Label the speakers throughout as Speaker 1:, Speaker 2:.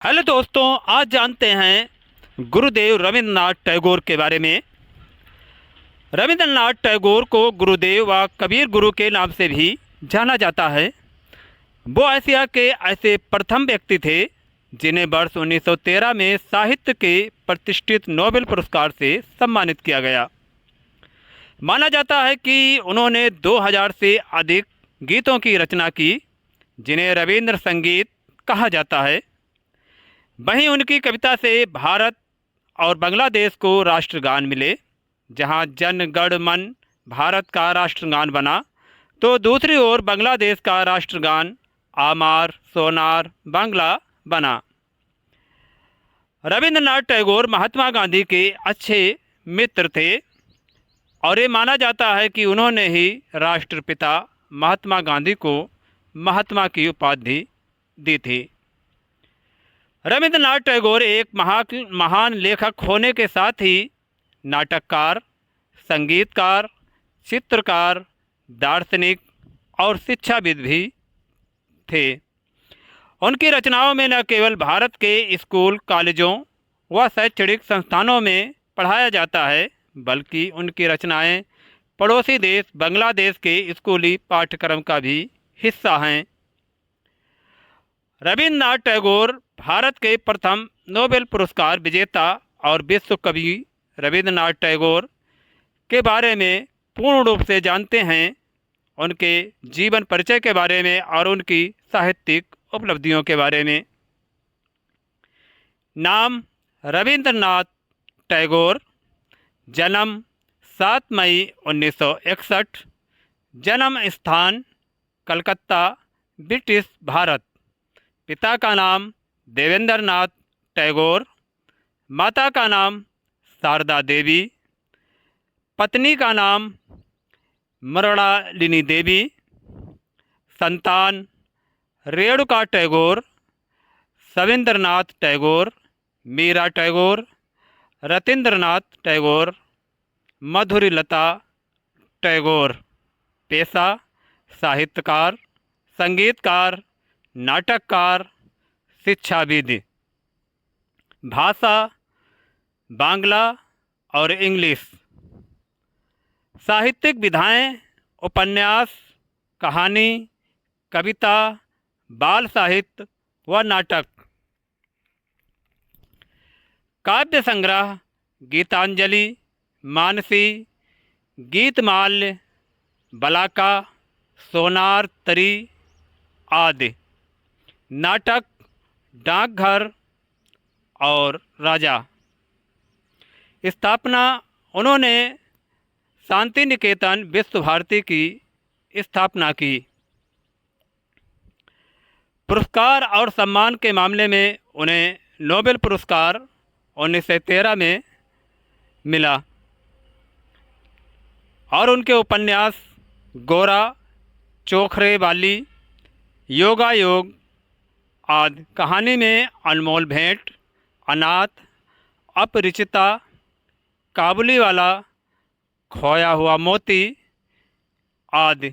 Speaker 1: Hello दोस्तों, आज जानते हैं गुरुदेव रविंद्रनाथ टैगोर के बारे में। रविंद्रनाथ टैगोर को गुरुदेव व कबीर गुरु के नाम से भी जाना जाता है। वो एशिया के ऐसे प्रथम व्यक्ति थे जिन्हें वर्ष 1913 में साहित्य के प्रतिष्ठित नोबेल पुरस्कार से सम्मानित किया गया। माना जाता है कि उन्होंने 2000 से अधिक गीतों की रचना की, जिन्हें रविंद्र संगीत कहा जाता है। वहीं उनकी कविता से भारत और बांग्लादेश को राष्ट्रगान मिले। जहां जन गण मन भारत का राष्ट्रगान बना, तो दूसरी ओर बांग्लादेश का राष्ट्रगान आमार सोनार बांग्ला बना। रविंद्रनाथ टैगोर महात्मा गांधी के अच्छे मित्र थे और ये माना जाता है कि उन्होंने ही राष्ट्रपिता महात्मा गांधी को महात्मा की उपाधि दी थी। रविंद्रनाथ टैगोर एक महान लेखक होने के साथ ही नाटककार, संगीतकार, चित्रकार, दार्शनिक और शिक्षाविद भी थे। उनकी रचनाओं में न केवल भारत के स्कूल, कॉलेजों व शैक्षणिक संस्थानों में पढ़ाया जाता है, बल्कि उनकी रचनाएं पड़ोसी देश बांग्लादेश के स्कूली पाठ्यक्रम का भी हिस्सा हैं। रविंद्रनाथ टैगोर भारत के प्रथम नोबेल पुरस्कार विजेता और विश्व कवि रविंद्रनाथ टैगोर के बारे में पूर्ण रूप से जानते हैं, उनके जीवन परिचय के बारे में और उनकी साहित्यिक उपलब्धियों के बारे में। नाम रविंद्रनाथ टैगोर, जन्म 7 मई 1961, जन्म स्थान कलकत्ता, ब्रिटिश भारत। पिता का नाम देवेंद्र नाथ टैगोर, माता का नाम शारदा देवी, पत्नी का नाम मृणालिनी देवी। संतान रेणुका टैगोर, सविंद्रनाथ टैगोर, मीरा टैगोर, रतीन्द्रनाथ टैगोर, मधुरीलता टैगोर। पेशा साहित्यकार, संगीतकार, नाटककार, शिक्षाविद। भाषा बांग्ला और इंग्लिश। साहित्यिक विधाएं उपन्यास, कहानी, कविता, बाल साहित्य व नाटक। काव्य संग्रह गीतांजलि, मानसी, गीतमाल्य, बलाका, सोनार तरी आदि। नाटक डाकघर और राजा। स्थापना उन्होंने शांति निकेतन विश्व भारती की स्थापना की। पुरस्कार और सम्मान के मामले में उन्हें नोबेल पुरस्कार 1913 में मिला और उनके उपन्यास गोरा, चोखरे वाली, योगा योग आदि, कहानी में अनमोल भेंट, अनाथ, अपरिचिता, काबुली वाला, खोया हुआ मोती आदि।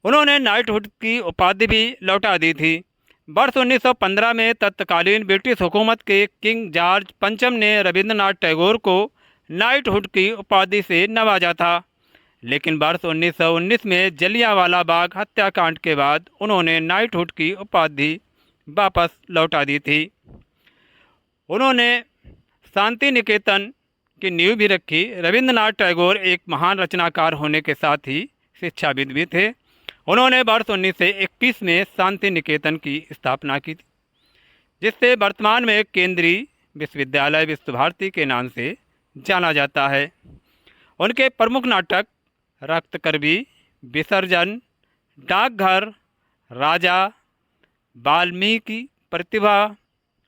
Speaker 1: उन्होंने नाइटहुड की उपाधि भी लौटा दी थी। वर्ष 1915 में तत्कालीन ब्रिटिश हुकूमत के किंग जॉर्ज पंचम ने रविंद्रनाथ टैगोर को नाइटहुड की उपाधि से नवाजा था, लेकिन वर्ष 1919 में जलियांवाला बाग हत्याकांड के बाद उन्होंने नाइटहुड की उपाधि वापस लौटा दी थी। उन्होंने शांति निकेतन की नींव भी रखी। रविंद्रनाथ टैगोर एक महान रचनाकार होने के साथ ही शिक्षाविद भी थे। उन्होंने वर्ष 1921 में शांति निकेतन की स्थापना की, जिससे वर्तमान में केंद्रीय विश्वविद्यालय विश्व भारती के नाम से जाना जाता है। उनके प्रमुख नाटक रक्तकरवी, विसर्जन, डाकघर, राजा, वाल्मीकि प्रतिभा,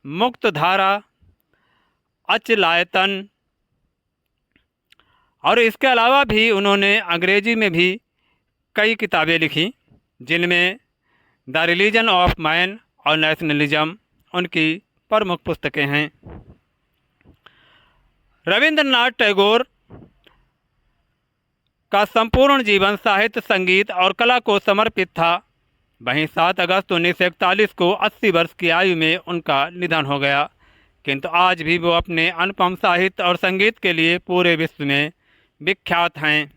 Speaker 1: मुक्तधारा, अचलायतन और इसके अलावा भी उन्होंने अंग्रेजी में भी कई किताबें लिखी, जिनमें द रिलीजन ऑफ मैन और नेशनलिज्म उनकी प्रमुख पुस्तकें हैं। रविंद्रनाथ टैगोर का संपूर्ण जीवन साहित्य, संगीत और कला को समर्पित था। वहीं 7 अगस्त 1941 को 80 वर्ष की आयु में उनका निधन हो गया, किंतु आज भी वो अपने अनुपम साहित्य और संगीत के लिए पूरे विश्व में विख्यात हैं।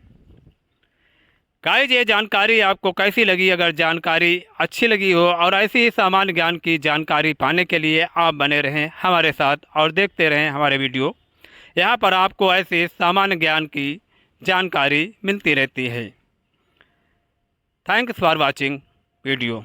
Speaker 1: गाइस, ये जानकारी आपको कैसी लगी? अगर जानकारी अच्छी लगी हो और ऐसी ही सामान्य ज्ञान की जानकारी पाने के लिए आप बने रहें हमारे साथ और देखते रहें हमारे वीडियो। यहाँ पर आपको ऐसे सामान्य ज्ञान की जानकारी मिलती रहती है। Thanks for watching video.